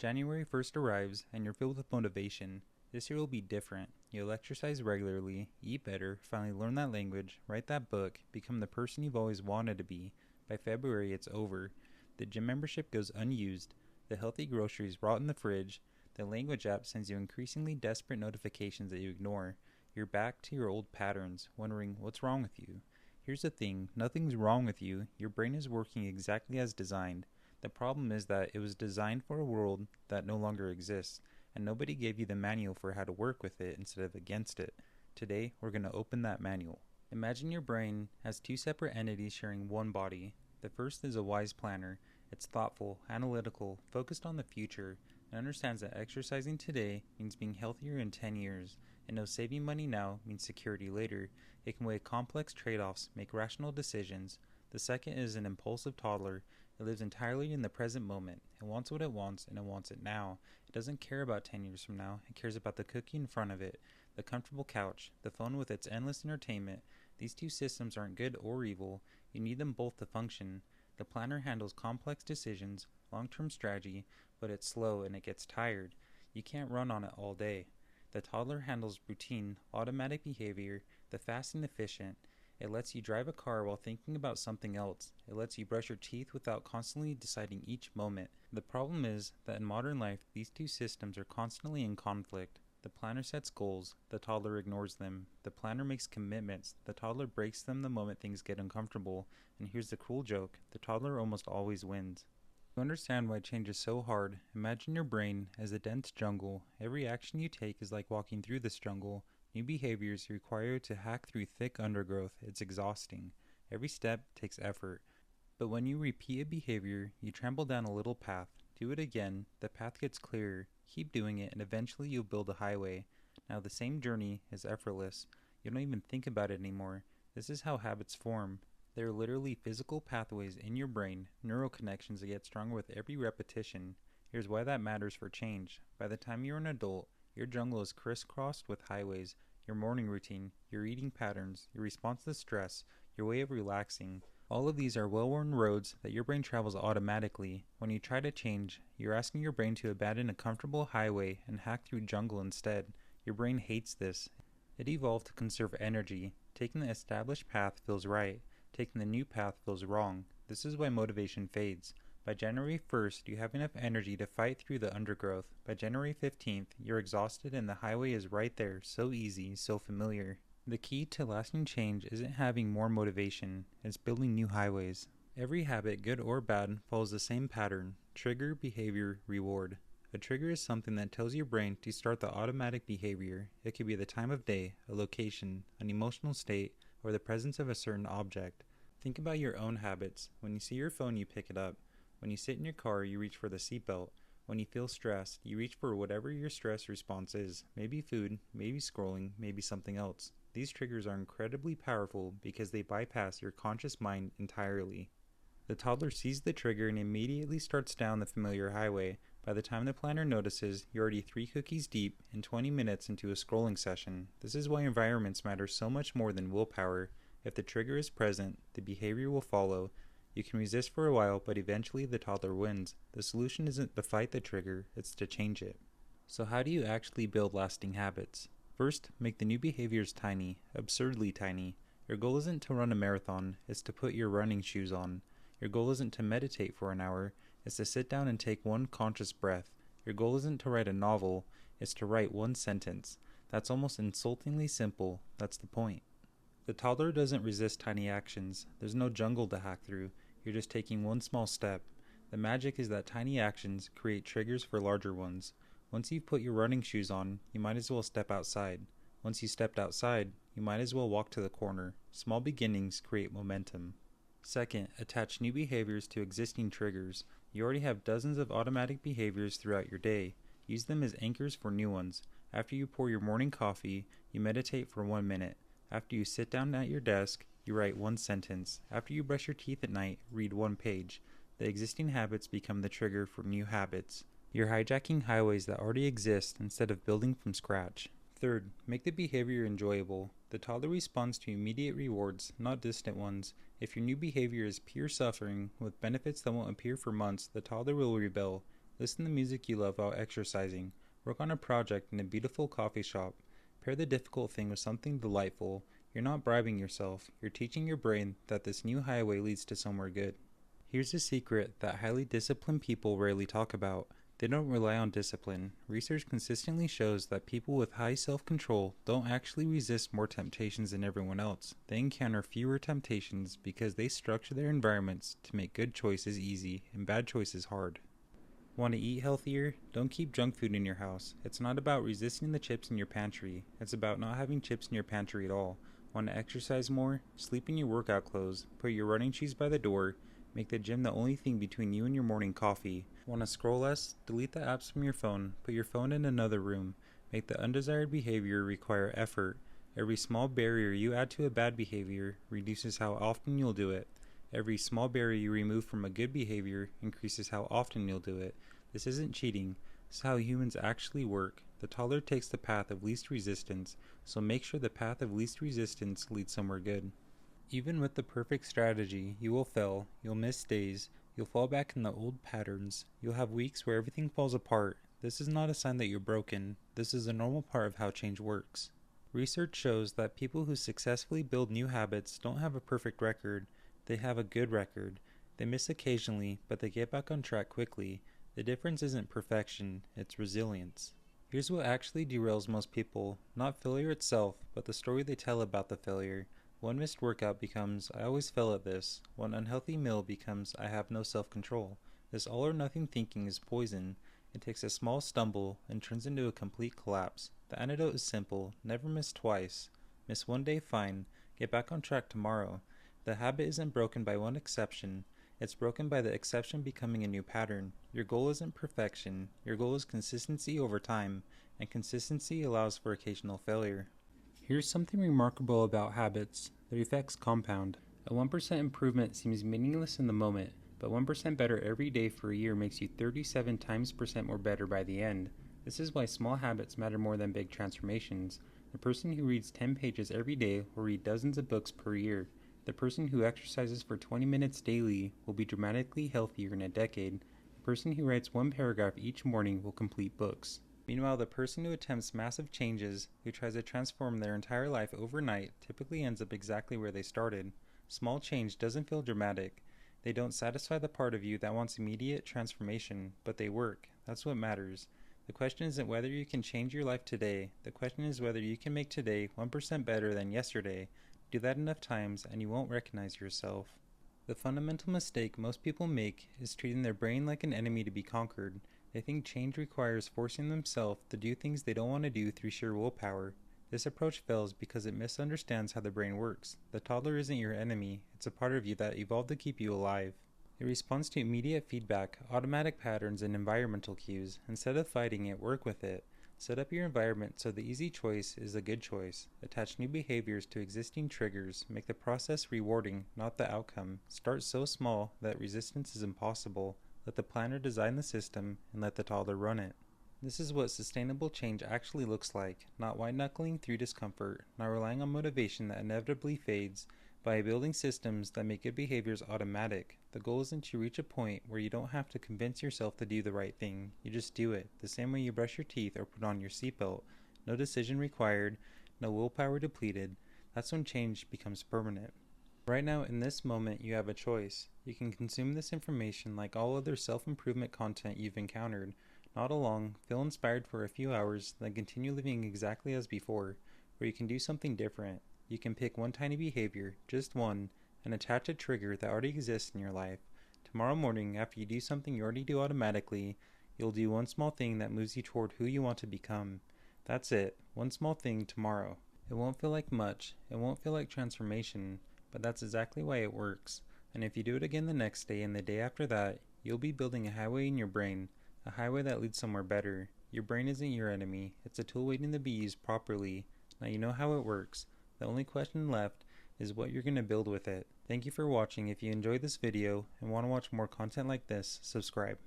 January 1st arrives and you're filled with motivation. This year will be different. You'll exercise regularly, eat better, finally learn that language, write that book, become the person you've always wanted to be. By February, it's over. The gym membership goes unused. The healthy groceries rot in the fridge. The language app sends you increasingly desperate notifications that you ignore. You're back to your old patterns, wondering what's wrong with you. Here's the thing, nothing's wrong with you. Your brain is working exactly as designed. The problem is that it was designed for a world that no longer exists, and nobody gave you the manual for how to work with it instead of against it. Today, we're going to open that manual. Imagine your brain has two separate entities sharing one body. The first is a wise planner. It's thoughtful, analytical, focused on the future, and understands that exercising today means being healthier in 10 years. It knows saving money now means security later. It can weigh complex trade-offs, make rational decisions. The second is an impulsive toddler. It lives entirely in the present moment. It wants what it wants, and it wants it now. It doesn't care about 10 years from now. It cares about the cookie in front of it, the comfortable couch, the phone with its endless entertainment. These two systems aren't good or evil. You need them both to function. The planner handles complex decisions, long-term strategy, but it's slow and it gets tired. You can't run on it all day. The toddler handles routine, automatic behavior, the fast and efficient. It lets you drive a car while thinking about something else. It lets you brush your teeth without constantly deciding each moment. The problem is that in modern life, these two systems are constantly in conflict. The planner sets goals, the toddler ignores them. The planner makes commitments, the toddler breaks them the moment things get uncomfortable. And here's the cruel joke, the toddler almost always wins. To understand why change is so hard, imagine your brain as a dense jungle. Every action you take is like walking through this jungle. New behaviors require you to hack through thick undergrowth. It's exhausting. Every step takes effort. But when you repeat a behavior, you trample down a little path. Do it again, the path gets clearer. Keep doing it, and eventually you'll build a highway. Now the same journey is effortless. You don't even think about it anymore. This is how habits form. They are literally physical pathways in your brain, neural connections that get stronger with every repetition. Here's why that matters for change. By the time you're an adult, your jungle is crisscrossed with highways. Your morning routine, your eating patterns, your response to stress, your way of relaxing. All of these are well-worn roads that your brain travels automatically. When you try to change, you're asking your brain to abandon a comfortable highway and hack through jungle instead. Your brain hates this. It evolved to conserve energy. Taking the established path feels right. Taking the new path feels wrong. This is why motivation fades. By January 1st, you have enough energy to fight through the undergrowth. By January 15th, you're exhausted and the highway is right there, so easy, so familiar. The key to lasting change isn't having more motivation, it's building new highways. Every habit, good or bad, follows the same pattern: trigger, behavior, reward. A trigger is something that tells your brain to start the automatic behavior. It could be the time of day, a location, an emotional state, or the presence of a certain object. Think about your own habits. When you see your phone, you pick it up. When you sit in your car, you reach for the seatbelt. When you feel stressed, you reach for whatever your stress response is. Maybe food, maybe scrolling, maybe something else. These triggers are incredibly powerful because they bypass your conscious mind entirely. The toddler sees the trigger and immediately starts down the familiar highway. By the time the planner notices, you're already 3 cookies deep and 20 minutes into a scrolling session. This is why environments matter so much more than willpower. If the trigger is present, the behavior will follow. You can resist for a while, but eventually the toddler wins. The solution isn't to fight the trigger, it's to change it. So how do you actually build lasting habits? First, make the new behaviors tiny, absurdly tiny. Your goal isn't to run a marathon, it's to put your running shoes on. Your goal isn't to meditate for an hour, it's to sit down and take one conscious breath. Your goal isn't to write a novel, it's to write one sentence. That's almost insultingly simple, that's the point. The toddler doesn't resist tiny actions. There's no jungle to hack through. You're just taking one small step. The magic is that tiny actions create triggers for larger ones. Once you've put your running shoes on, you might as well step outside. Once you stepped outside, you might as well walk to the corner. Small beginnings create momentum. Second, attach new behaviors to existing triggers. You already have dozens of automatic behaviors throughout your day. Use them as anchors for new ones. After you pour your morning coffee, you meditate for 1 minute. After you sit down at your desk, you write one sentence. After you brush your teeth at night, read one page. The existing habits become the trigger for new habits. You're hijacking highways that already exist instead of building from scratch. Third, make the behavior enjoyable. The toddler responds to immediate rewards, not distant ones. If your new behavior is pure suffering with benefits that won't appear for months, the toddler will rebel. Listen to music you love while exercising. Work on a project in a beautiful coffee shop. Pair the difficult thing with something delightful. You're not bribing yourself. You're teaching your brain that this new highway leads to somewhere good. Here's a secret that highly disciplined people rarely talk about. They don't rely on discipline. Research consistently shows that people with high self-control don't actually resist more temptations than everyone else. They encounter fewer temptations because they structure their environments to make good choices easy and bad choices hard. Want to eat healthier? Don't keep junk food in your house. It's not about resisting the chips in your pantry. It's about not having chips in your pantry at all. Want to exercise more? Sleep in your workout clothes. Put your running shoes by the door. Make the gym the only thing between you and your morning coffee. Want to scroll less? Delete the apps from your phone. Put your phone in another room. Make the undesired behavior require effort. Every small barrier you add to a bad behavior reduces how often you'll do it. Every small barrier you remove from a good behavior increases how often you'll do it. This isn't cheating. This is how humans actually work. The toddler takes the path of least resistance, so make sure the path of least resistance leads somewhere good. Even with the perfect strategy, you will fail, you'll miss days, you'll fall back in the old patterns, you'll have weeks where everything falls apart. This is not a sign that you're broken. This is a normal part of how change works. Research shows that people who successfully build new habits don't have a perfect record. They have a good record. They miss occasionally, but they get back on track quickly. The difference isn't perfection, it's resilience. Here's what actually derails most people, not failure itself, but the story they tell about the failure. One missed workout becomes, I always fail at this. One unhealthy meal becomes, I have no self-control. This all or nothing thinking is poison. It takes a small stumble and turns into a complete collapse. The antidote is simple, never miss twice. Miss one day, fine. Get back on track tomorrow. The habit isn't broken by one exception. It's broken by the exception becoming a new pattern. Your goal isn't perfection. Your goal is consistency over time, and consistency allows for occasional failure. Here's something remarkable about habits. Their effects compound. A 1% improvement seems meaningless in the moment, but 1% better every day for a year makes you 37 times percent more better by the end. This is why small habits matter more than big transformations. The person who reads 10 pages every day will read dozens of books per year. The person who exercises for 20 minutes daily will be dramatically healthier in a decade. The person who writes one paragraph each morning will complete books. Meanwhile, the person who attempts massive changes, who tries to transform their entire life overnight, typically ends up exactly where they started. Small change doesn't feel dramatic. They don't satisfy the part of you that wants immediate transformation, but they work. That's what matters. The question isn't whether you can change your life today. The question is whether you can make today 1% better than yesterday. Do that enough times and you won't recognize yourself. The fundamental mistake most people make is treating their brain like an enemy to be conquered. They think change requires forcing themselves to do things they don't want to do through sheer willpower. This approach fails because it misunderstands how the brain works. The toddler isn't your enemy, it's a part of you that evolved to keep you alive. It responds to immediate feedback, automatic patterns, and environmental cues. Instead of fighting it, work with it. Set up your environment so the easy choice is a good choice. Attach new behaviors to existing triggers. Make the process rewarding, not the outcome. Start so small that resistance is impossible. Let the planner design the system and let the toddler run it. This is what sustainable change actually looks like, not white-knuckling through discomfort, not relying on motivation that inevitably fades, by building systems that make good behaviors automatic. The goal isn't to reach a point where you don't have to convince yourself to do the right thing. You just do it, the same way you brush your teeth or put on your seatbelt. No decision required, no willpower depleted. That's when change becomes permanent. Right now, in this moment, you have a choice. You can consume this information like all other self-improvement content you've encountered. Nod along, feel inspired for a few hours, then continue living exactly as before. Or you can do something different. You can pick one tiny behavior, just one, and attach a trigger that already exists in your life. Tomorrow morning, after you do something you already do automatically, you'll do one small thing that moves you toward who you want to become. That's it, one small thing tomorrow. It won't feel like much, it won't feel like transformation, but that's exactly why it works. And if you do it again the next day and the day after that, you'll be building a highway in your brain, a highway that leads somewhere better. Your brain isn't your enemy, it's a tool waiting to be used properly. Now you know how it works. The only question left is what you're going to build with it. Thank you for watching. If you enjoyed this video and want to watch more content like this, subscribe.